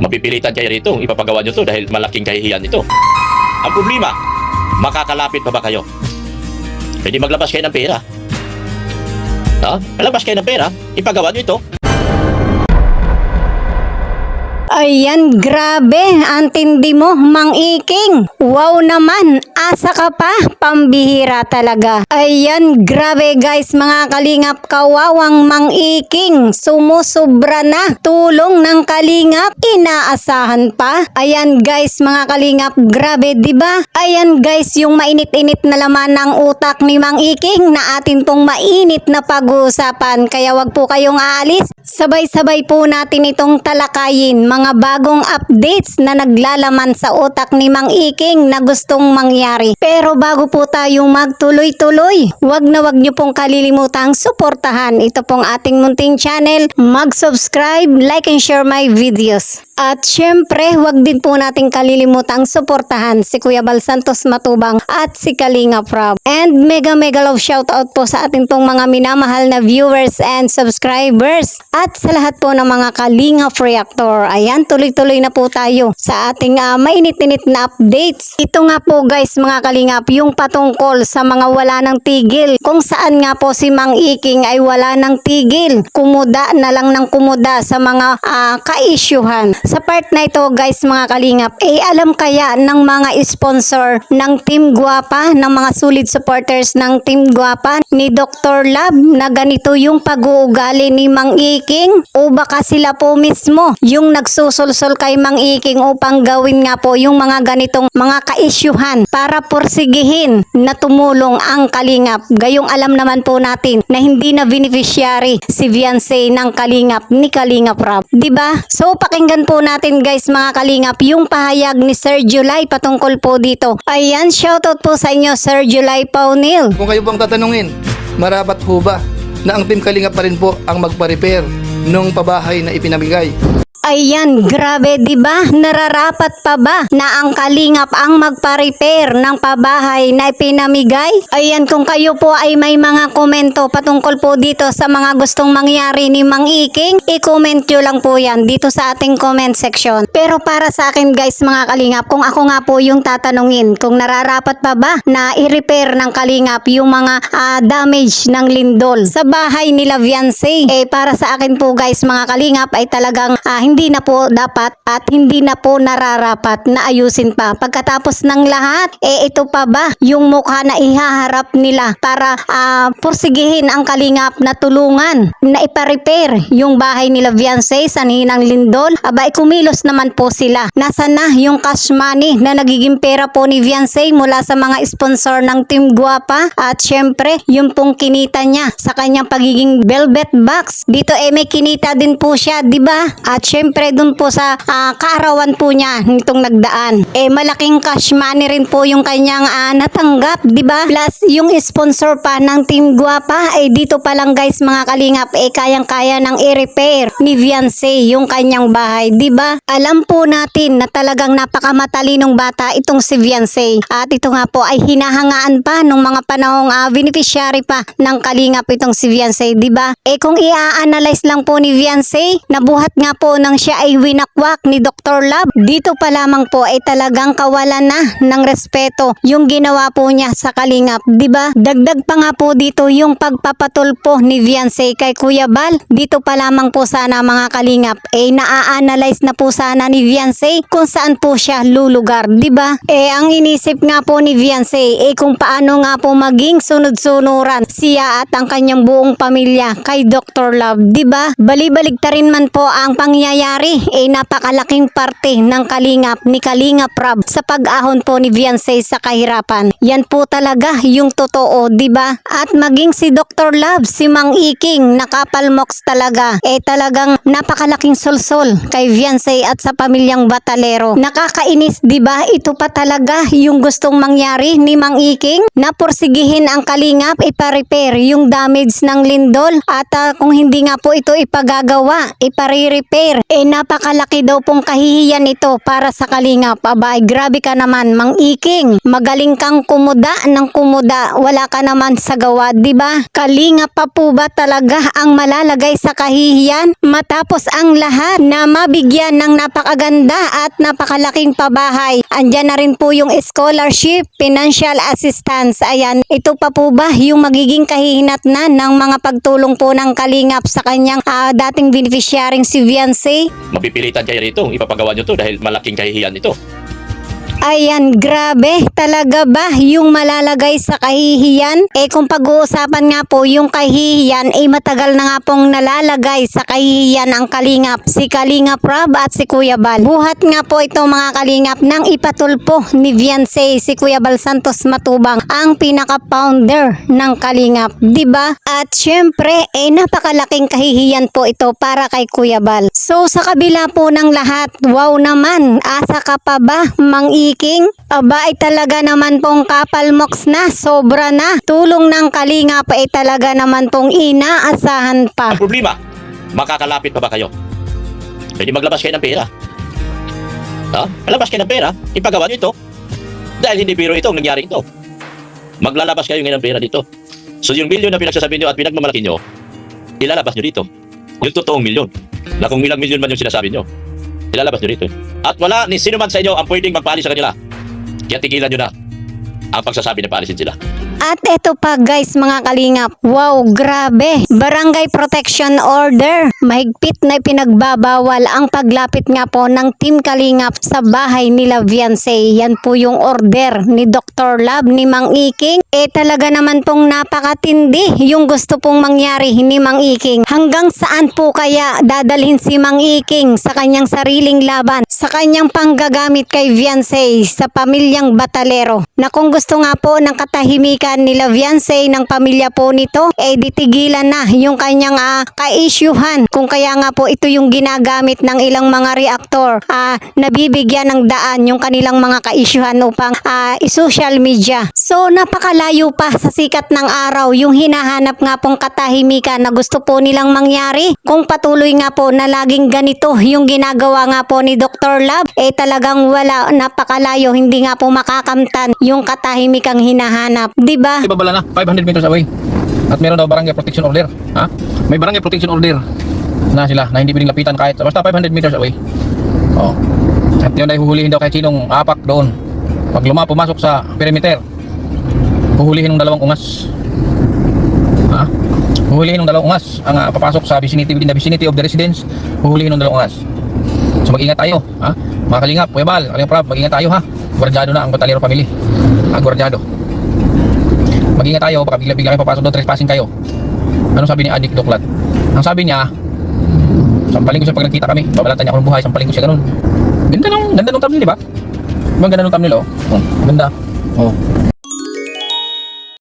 Mapipilitan kayo rito, ipapagawa nyo to dahil malaking kahihiyan ito. Ang problema, makakalapit pa ba kayo? Pwede maglabas kayo ng pera. Malabas kayo ng pera, ipagawa nyo ito. Ayan, grabe, antindi mo, Mang Iking. Wow naman, asa ka pa, pambihira talaga. Ayan, grabe guys, mga kalingap, kawawang Mang Iking. Sumusobra na, tulong ng kalingap, inaasahan pa. Ayan guys, mga kalingap, grabe, diba? Ayan guys, yung mainit-init na laman ng utak ni Mang Iking na atin pong mainit na pag-uusapan. Kaya wag po kayong aalis, sabay-sabay po natin itong talakayin, mga bagong updates na naglalaman sa utak ni Mang Iking na gustong mangyari. Pero bago po tayo magtuloy-tuloy, wag nyo pong kalilimutang suportahan ito pong ating munting channel, mag-subscribe, like and share my videos. At syempre, wag din po nating kalilimutang suportahan si Kuya Bal Santos Matubang at si Kalinga Prab. And mega love shoutout po sa ating pong mga minamahal na viewers and subscribers. At sa lahat po ng mga Kalinga Reactor. Ayan, tuloy-tuloy na po tayo sa ating mainit-init na updates. Ito nga po guys, mga Kalingap, yung patungkol sa mga wala ng tigil. Kung saan nga po si Mang Iking ay wala ng tigil. Kumuda na lang ng kumuda sa mga ka-isyuhan. Sa part na ito guys, mga Kalingap, alam kaya ng mga sponsor ng Team Guapa, ng mga solid supporters ng Team Guapa ni Dr. Love na ganito yung pag-uugali ni Mang Iking? O baka sila po mismo yung nagsusulsol kay Mang Iking upang gawin nga po yung mga ganitong mga ka-isyuhan para porsigihin na tumulong ang Kalingap. Gayong alam naman po natin na hindi na beneficiary si fiancé ng Kalingap ni Kalinga Prab. Diba? So pakinggan po natin guys, mga Kalingap, yung pahayag ni Sir July patungkol po dito. Ayan, shoutout po sa inyo Sir July Paunil. Kung kayo pong tatanungin, marapat ho ba na ang Team Kalinga pa rin po ang magpa-repair nung pabahay na ipinamigay? Ayan, grabe, diba? Nararapat pa ba na ang Kalingap ang magpa-repair ng pabahay na ipinamigay? Ayan, kung kayo po ay may mga komento patungkol po dito sa mga gustong mangyari ni Mang Iking, i-comment nyo lang po yan dito sa ating comment section. Pero para sa akin guys, mga Kalingap, kung ako nga po yung tatanungin, kung nararapat pa ba na i-repair ng Kalingap yung mga damage ng lindol sa bahay nila fiancé, para sa akin po guys, mga Kalingap, ay talagang hindi na po dapat at hindi na po nararapat na ayusin pa. Pagkatapos ng lahat, ito pa ba yung mukha na ihaharap nila para porsigihin ang Kalingap na tulungan na ipa-repair yung bahay nila fiancé sa Ninang Lindol? Aba, kumilos naman po sila. Nasaan na yung cash money na nagiging pera po ni fiancé mula sa mga sponsor ng Team Guapa? At syempre, yung pong kinita niya sa kanyang pagiging velvet box. Dito may kinita din po siya, di ba? At syempre dun po sa kaarawan po niya nitong nagdaan, malaking cash money rin po yung kanyang natanggap, di ba? Plus yung sponsor pa ng Team Guapa, dito pa lang guys, mga Kalingap, kayang-kaya ng i-repair ni fiancé yung kanyang bahay, di ba? Alam po natin na talagang napakamatalinong bata itong si fiancé. At ito nga po ay hinahangaan pa nung mga panahong beneficiary pa ng Kalingap itong si fiancé, di ba? Kung i-analyze lang po ni fiancé, nabuhat nga po ng siya ay winakwak ni Dr. Love, dito pa lamang po ay talagang kawalan na ng respeto yung ginawa po niya sa Kalingap, di ba? Dagdag pa nga po dito yung pagpapatulpo ni fiancé kay Kuya Bal. Dito pa lamang po sana, mga Kalingap, naa-analyze na po sana ni fiancé kung saan po siya lulugar, di ba? Ang inisip nga po ni fiancé kung paano nga po maging sunod-sunuran siya at ang kanyang buong pamilya kay Dr. Love, di ba? Bali-baligtarin man po ang pangyayari, napakalaking parte ng Kalingap ni Kalinga Prab sa pag-ahon po ni fiancé sa kahirapan. Yan po talaga yung totoo, di ba? At maging si Dr. Love, si Mang Iking, nakapalmoks talaga. Talagang napakalaking solsol kay fiancé at sa pamilyang Batalero. Nakakainis, di ba? Ito pa talaga yung gustong mangyari ni Mang Iking na porsigihin ang Kalingap, ipa-repair yung damage ng lindol at kung hindi nga po ito ipagagawa, ipare-repair, Napakalaki daw pong kahihiyan ito para sa Kalingap. Abay, grabe ka naman, Mang Iking. Magaling kang kumuda ng kumuda. Wala ka naman sa gawa, di ba? Kalingap pa po ba talaga ang malalagay sa kahihiyan? Matapos ang lahat na mabigyan ng napakaganda at napakalaking pabahay. Andyan na rin po yung scholarship, financial assistance. Ayan, ito pa po ba yung magiging kahihinatnan ng mga pagtulong po ng Kalingap sa kanyang dating beneficiaryong si Viancy? Mapipilitan kayo rito, ipapagawa nyo to dahil malaking kahihiyan ito. Ayan, grabe. Talaga ba yung malalagay sa kahihiyan? Kung pag-uusapan nga po yung kahihiyan, matagal na nga pong nalalagay sa kahihiyan ang Kalingap. Si Kalingap Rob at si Kuya Bal. Buhat nga po ito mga Kalingap nang ipatulpo ni Viancy, si Kuya Bal Santos Matubang, ang pinaka-founder ng Kalingap. Diba? At syempre, napakalaking kahihiyan po ito para kay Kuya Bal. So, sa kabila po ng lahat, wow naman. Asa ka pa ba, Mang Iking? Aba, talaga naman pong kapalmoks na, sobra na. Tulong ng Kalingap talaga naman pong inaasahan pa. Ang problema, makakalapit pa ba kayo? Pwede maglabas kayo ng pera. Malabas kayo ng pera, ipagawa nyo ito. Dahil hindi biro ito ang nangyari ito. Maglalabas kayo ngayon ng pera dito. So yung milyon na pinagsasabi nyo at pinagmamalaki nyo, ilalabas nyo dito. Yung totoong milyon. Na kung ilang milyon man yung sinasabi nyo, ilalabas nyo dito. At wala ni sino man sa inyo ang pwedeng magpaalis sa kanila. Kaya tigilan nyo na ang pagsasabi na paalisin sila. At eto pa guys mga Kalingap, wow grabe, Barangay Protection Order. Mahigpit na pinagbabawal ang paglapit nga po ng Team Kalingap sa bahay nila Viancy. Yan po yung order ni Dr. Love ni Mang Iking. Talaga naman pong napakatindi yung gusto pong mangyari ni Mang Iking. Hanggang saan po kaya dadalhin si Mang Iking sa kanyang sariling laban, sa kanyang panggagamit kay Viancy sa pamilyang Batalero, na kung gusto nga po ng katahimikan nila Viancy ng pamilya po nito, ditigilan na yung kanyang ka-issuehan. Kung kaya nga po ito yung ginagamit ng ilang mga reaktor, nabibigyan ng daan yung kanilang mga ka-issuehan upang i-social media. So napakalayo pa sa sikat ng araw yung hinahanap nga pong katahimikan na gusto po nilang mangyari. Kung patuloy nga po na laging ganito yung ginagawa nga po ni Dr. Love, talagang wala, napakalayo, hindi nga po makakamtan yung katahimikang hinahanap. Diba? Ibabala na 500 meters away. At meron daw barangay protection order. May barangay protection order na sila na hindi pwedeng lapitan kahit basta 500 meters away. At yun ay huhulihin daw kahit sinong apak doon. Pag pumasok sa perimeter, huhulihin ng 2 ungas. Huhulihin ng 2 ungas ang papasok sa vicinity, within the vicinity of the residence. Huhulihin ng 2 ungas. So mag-ingat tayo, mga Kalingap, Kuya Bal, Kalingap Rob, mag-ingat tayo Guardiado na ang Batalero family. Guardiado. Mag-ingat tayo, baka bigla-bigla kayo papasok doon, trespassing kayo. Anong sabi ni Adik Doklat? Ang sabi niya, sampaling ko siya pag nagkita kami, babalatan niya ako ng buhay, sampaling ko siya ganun. Ganda nung thumbnail, di ba? Ganda nung thumbnail, Ganda.